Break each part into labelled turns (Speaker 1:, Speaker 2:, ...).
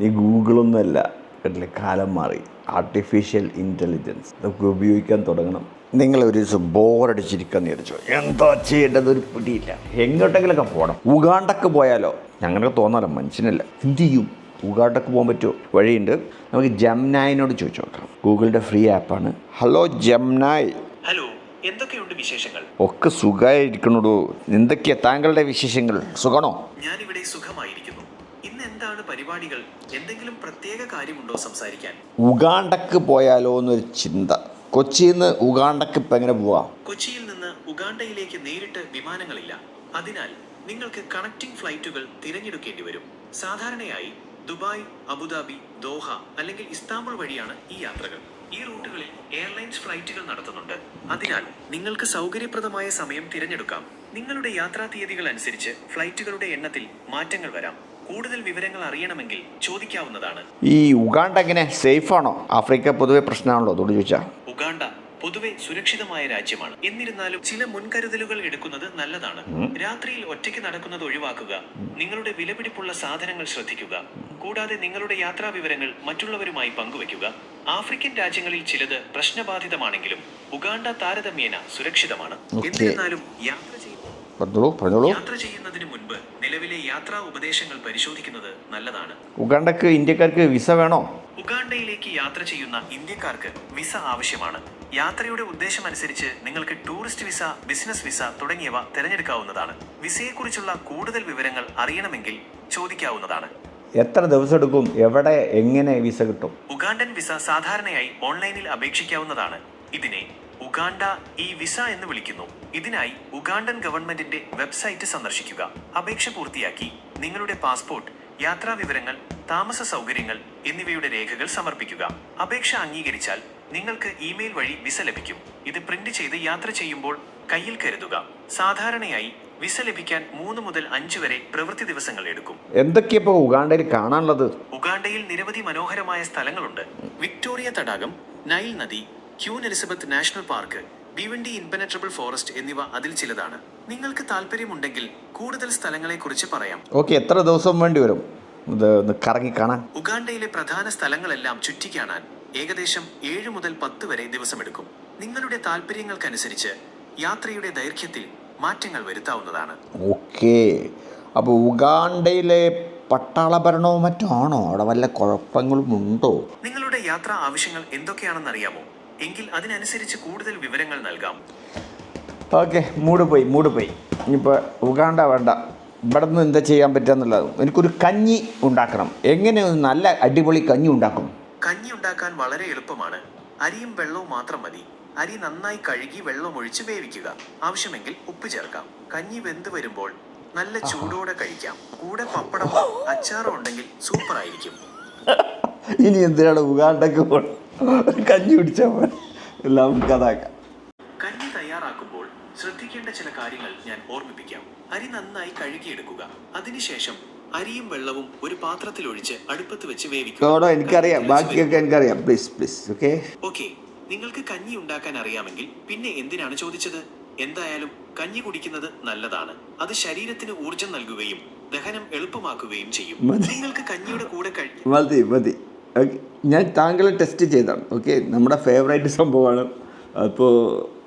Speaker 1: നീ ഗൂഗിളൊന്നുമല്ല കേട്ടില്ലേ, കാലം മാറി. ആർട്ടിഫിഷ്യൽ ഇൻ്റലിജൻസ് ഇതൊക്കെ ഉപയോഗിക്കാൻ തുടങ്ങണം. നിങ്ങളൊരു ദിവസം ബോറടിച്ചിരിക്കാന്ന് വിചാരിച്ചോ, എന്താ ചെയ്യേണ്ടത് ഒരു പിടിയില്ല. എങ്ങോട്ടെങ്കിലൊക്കെ പോകണം. ഉഗാണ്ടക്ക് പോയാലോ? ഞങ്ങൾക്ക് തോന്നാലോ, മനുഷ്യനല്ല. എന്ത് ചെയ്യും? ഉഗാണ്ടക്ക് പോകാൻ പറ്റുമോ? വഴിയുണ്ട്. നമുക്ക് ജംനായിനോട് ചോദിച്ചു നോക്കാം. ഗൂഗിളിൻ്റെ ഫ്രീ ആപ്പാണ്. ഹലോ ജംനായ്.
Speaker 2: ഹലോ, എന്തൊക്കെയുണ്ട് വിശേഷങ്ങൾ?
Speaker 1: ഒക്കെ സുഖമായിരിക്കണോടൂ. എന്തൊക്കെയാ താങ്കളുടെ വിശേഷങ്ങൾ? സുഖമാണോ?
Speaker 2: ഞാനിവിടെ സുഖമായിരിക്കുന്നു. ഇന്ന് എന്താണ് പരിപാടികൾ? എന്തെങ്കിലും പ്രത്യേക കാര്യമുണ്ടോ സംസാരിക്കാൻ?
Speaker 1: ഉഗാണ്ടക്ക് പോയാലോ എന്നൊരു ചിന്ത. കൊച്ചിയിൽ നിന്ന് ഉഗാണ്ടക്ക് ഇപ്പം എങ്ങനെ പോവാം?
Speaker 2: കൊച്ചിയിൽ നിന്ന് ഉഗാണ്ടയിലേക്ക് നേരിട്ട് വിമാനങ്ങളില്ല. അതിനാൽ നിങ്ങൾക്ക് കണക്റ്റിംഗ് ഫ്ലൈറ്റുകൾ തിരഞ്ഞെടുക്കേണ്ടി വരും. സാധാരണയായി ദുബായ്, അബുദാബി, ദോഹ അല്ലെങ്കിൽ ഇസ്താംബുൾ വഴിയാണ് ഈ യാത്രകൾ. ഈ റൂട്ടുകളിൽ എയർലൈൻസ് ഫ്ലൈറ്റുകൾ നടത്തുന്നുണ്ട്. അതിനാൽ നിങ്ങൾക്ക് സൗകര്യപ്രദമായ സമയം തിരഞ്ഞെടുക്കാം. നിങ്ങളുടെ യാത്രാ തീയതികൾ അനുസരിച്ച് ഫ്ലൈറ്റുകളുടെ എണ്ണത്തിൽ മാറ്റങ്ങൾ വരാം. കൂടുതൽ വിവരങ്ങൾ അറിയണമെങ്കിൽ ചോദിക്കാവുന്നതാണ്.
Speaker 1: ഈ ഉഗാണ്ട എങ്ങനെ, സേഫ് ആണോ? ആഫ്രിക്ക പൊതുവെ പ്രശ്നമാണല്ലോ, അതുകൊണ്ട് ചോദിച്ചാ.
Speaker 2: ഉഗാണ്ട പൊതുവെ സുരക്ഷിതമായ രാജ്യമാണ്. എന്നിരുന്നാലും ചില മുൻകരുതലുകൾ എടുക്കുന്നത് നല്ലതാണ്. രാത്രിയിൽ ഒറ്റയ്ക്ക് നടക്കുന്നത് ഒഴിവാക്കുക. നിങ്ങളുടെ വിലപിടിപ്പുള്ള സാധനങ്ങൾ ശ്രദ്ധിക്കുക. കൂടാതെ നിങ്ങളുടെ യാത്രാ വിവരങ്ങൾ മറ്റുള്ളവരുമായി പങ്കുവയ്ക്കുക. ആഫ്രിക്കൻ രാജ്യങ്ങളിൽ ചിലത് പ്രശ്നബാധിതമാണെങ്കിലും ഉഗാണ്ട താരതമ്യേന സുരക്ഷിതമാണ്. എന്നിരുന്നാലും യാത്ര ചെയ്യുന്നതിന് മുൻപ് നിലവിലെ യാത്രാ ഉപദേശങ്ങൾ പരിശോധിക്കുന്നത് നല്ലതാണ്.
Speaker 1: ഉഗാണ്ടക്ക് ഇന്ത്യക്കാർക്ക് വിസ വേണോ?
Speaker 2: ഉഗാണ്ടയിലേക്ക് യാത്ര ചെയ്യുന്ന ഇന്ത്യക്കാർക്ക് വിസ ആവശ്യമാണ്. യാത്രയുടെ ഉദ്ദേശമനുസരിച്ച് നിങ്ങൾക്ക് ടൂറിസ്റ്റ് വിസ, ബിസിനസ് വിസ തുടങ്ങിയവ തിരഞ്ഞെടുക്കാവുന്നതാണ്. വിസയെക്കുറിച്ചുള്ള കൂടുതൽ വിവരങ്ങൾ അറിയണമെങ്കിൽ ചോദിക്കാവുന്നതാണ്.
Speaker 1: എത്ര ദിവസം എടുക്കും? എവിടെ, എങ്ങനെ വിസ കിട്ടും?
Speaker 2: ഉഗാണ്ടൻ വിസ സാധാരണയായി ഓൺലൈനിൽ അപേക്ഷിക്കാവുന്നതാണ്. ഇതിനെ ഉഗാണ്ട ഇ വിസ എന്ന് വിളിക്കുന്നു. ഇതിനായി ഉഗാണ്ടൻ ഗവൺമെന്റിന്റെ വെബ്സൈറ്റ് സന്ദർശിക്കുക. അപേക്ഷ പൂർത്തിയാക്കി നിങ്ങളുടെ പാസ്പോർട്ട്, യാത്രാ വിവരങ്ങൾ, താമസ സൗകര്യങ്ങൾ എന്നിവയുടെ രേഖകൾ സമർപ്പിക്കുക. അപേക്ഷ അംഗീകരിച്ചാൽ നിങ്ങൾക്ക് ഇമെയിൽ വഴി വിസ ലഭിക്കും. ഇത് പ്രിന്റ് ചെയ്ത് യാത്ര ചെയ്യുമ്പോൾ കയ്യിൽ കരുതുക. സാധാരണയായി വിസ ലഭിക്കാൻ 3 മുതൽ 5 വരെ പ്രവൃത്തി ദിവസങ്ങൾ എടുക്കും.
Speaker 1: എന്തൊക്കെയാ ഉഗാണ്ടയിൽ കാണാനുള്ളത്?
Speaker 2: ഉഗാണ്ടയിൽ നിരവധി മനോഹരമായ സ്ഥലങ്ങളുണ്ട്. വിക്ടോറിയ തടാകം, നൈൽ നദി, Queen Elizabeth National Park, Bwindi impenetrable forest എന്നിവ അതിൽ ചിലതാണ്. നിങ്ങൾക്ക് താല്പര്യമുണ്ടെങ്കിൽ കൂടുതൽ സ്ഥലങ്ങളെ കുറിച്ച് പറയാം.
Speaker 1: ഓക്കെ, എത്ര ദിവസം വേണ്ടി വരും കറങ്ങി കാണാൻ?
Speaker 2: ഉഗാണ്ടയിലെ പ്രധാന സ്ഥലങ്ങളെല്ലാം ചുറ്റിക്കാണാൻ ഏകദേശം 7 മുതൽ 10 വരെ ദിവസമെടുക്കും. നിങ്ങളുടെ താല്പര്യങ്ങൾക്കനുസരിച്ച് യാത്രയുടെ ദൈർഘ്യത്തിൽ മാറ്റങ്ങൾ വരുത്താവുന്നതാണ്.
Speaker 1: ഓക്കെ, അപ്പോൾ ഉഗാണ്ടയിലെ പട്ടാള ഭരണവും മറ്റാണോ? അവിടെ വല്ല കുഴപ്പങ്ങളും ഉണ്ടോ?
Speaker 2: നിങ്ങളുടെ യാത്രാ ആവശ്യങ്ങൾ എന്തൊക്കെയാണെന്ന് അറിയാമോ? എങ്കിൽ അതിനനുസരിച്ച് കൂടുതൽ വിവരങ്ങൾ നൽകാം.
Speaker 1: ഓക്കെ, മൂഡ് പോയി. ഇനിയിപ്പോൾ ഉഗാണ്ട വേണ്ട, ഇവിടെ നിന്ന് എന്താ ചെയ്യാൻ പറ്റുക? എനിക്കൊരു കഞ്ഞി ഉണ്ടാക്കണം. എങ്ങനെ ഒരു നല്ല അടിപൊളി കഞ്ഞി ഉണ്ടാക്കും?
Speaker 2: കഞ്ഞി ഉണ്ടാക്കാൻ വളരെ എളുപ്പമാണ്. അരിയും വെള്ളവും മാത്രം മതി. അരി നന്നായി കഴുകി വെള്ളമൊഴിച്ച് വേവിക്കുക. ആവശ്യമെങ്കിൽ ഉപ്പ് ചേർക്കാം. കഞ്ഞി വെന്ത് വരുമ്പോൾ നല്ല ചൂടോടെ കഴിക്കാം. കൂടെ പപ്പടമോ അച്ചാറോ ഉണ്ടെങ്കിൽ സൂപ്പർ ആയിരിക്കും.
Speaker 1: ഇനി എന്തിനാണ് ഉഗാണ്ടക്ക് കഞ്ഞി കുടിച്ചാൽ എല്ലാം കഥാക്കാം.
Speaker 2: കഞ്ഞി തയ്യാറാക്കുമ്പോൾ ശ്രദ്ധിക്കേണ്ട ചില കാര്യങ്ങൾ ഞാൻ ഓർമ്മിപ്പിക്കാം. അരി നന്നായി കഴുകിയെടുക്കുക. അതിനുശേഷം അരിയും വെള്ളവും ഒരു പാത്രത്തിൽ ഒഴിച്ച് അടുപ്പത്ത് വെച്ച് വേവിക്കുക.
Speaker 1: എനിക്കറിയാം, ബാക്കിയൊക്കെ എനിക്കറിയാം. പ്ലീസ്.
Speaker 2: ഓക്കെ, നിങ്ങൾക്ക് കഞ്ഞി ഉണ്ടാക്കാൻ അറിയാമെങ്കിൽ പിന്നെ എന്തിനാണ് ചോദിച്ചത്? എന്തായാലും കഞ്ഞി കുടിക്കുന്നത് നല്ലതാണ്. അത് ശരീരത്തിന് ഊർജം നൽകുകയും ദഹനം എളുപ്പമാക്കുകയും ചെയ്യും. നിങ്ങൾക്ക് കഞ്ഞിയുടെ കൂടെ
Speaker 1: മതി. ഞാൻ താങ്കളെ ടെസ്റ്റ് ചെയ്താണ്. ഓക്കെ, നമ്മുടെ ഫേവറേറ്റ് സംഭവമാണ്. അപ്പോൾ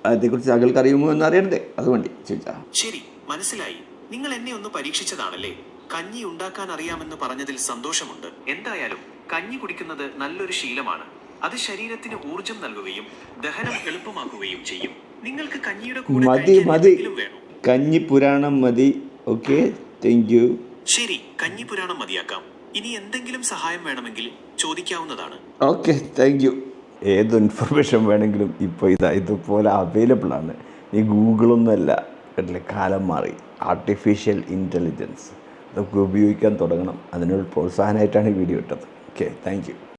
Speaker 1: അതേക്കുറിച്ച് താങ്കൾക്ക് അറിയുമോ എന്ന് അറിയണ്ടേ, അതുകൊണ്ട് ചോദിച്ചാ.
Speaker 2: ശരി, മനസ്സിലായി. നിങ്ങൾ എന്നെ ഒന്ന് പരീക്ഷിച്ചതാണല്ലേ? കഞ്ഞി ഉണ്ടാക്കാൻ അറിയാമെന്ന് പറഞ്ഞതിൽ സന്തോഷമുണ്ട്. എന്തായാലും കഞ്ഞി കുടിക്കുന്നത് നല്ലൊരു ശീലമാണ്. അത് ശരീരത്തിന് ഊർജം നൽകുകയും ദഹനം എളുപ്പമാക്കുകയും ചെയ്യും. നിങ്ങൾക്ക് കഞ്ഞിയുടെ കൂടെ വേണോ?
Speaker 1: കഞ്ഞി പുരാണം മതി. Okay, thank you.
Speaker 2: ശരി, കഞ്ഞി പുരാണം മതിയാക്കാം. ഇനി എന്തെങ്കിലും സഹായം വേണമെങ്കിൽ ചോദിക്കാവുന്നതാണ്.
Speaker 1: Okay, thank you. ഏത് ഇൻഫർമേഷൻ വേണമെങ്കിലും ഇപ്പോൾ ഇതുപോലെ അവൈലബിൾ ആണ്. ഈ ഗൂഗിളൊന്നുമല്ല കേട്ടില്ലേ, കാലം മാറി. ആർട്ടിഫിഷ്യൽ ഇൻ്റലിജൻസ് ഇതൊക്കെ ഉപയോഗിക്കാൻ തുടങ്ങണം. അതിനൊരു പ്രോത്സാഹനമായിട്ടാണ് ഈ വീഡിയോ ഇട്ടത്. Okay, thank U.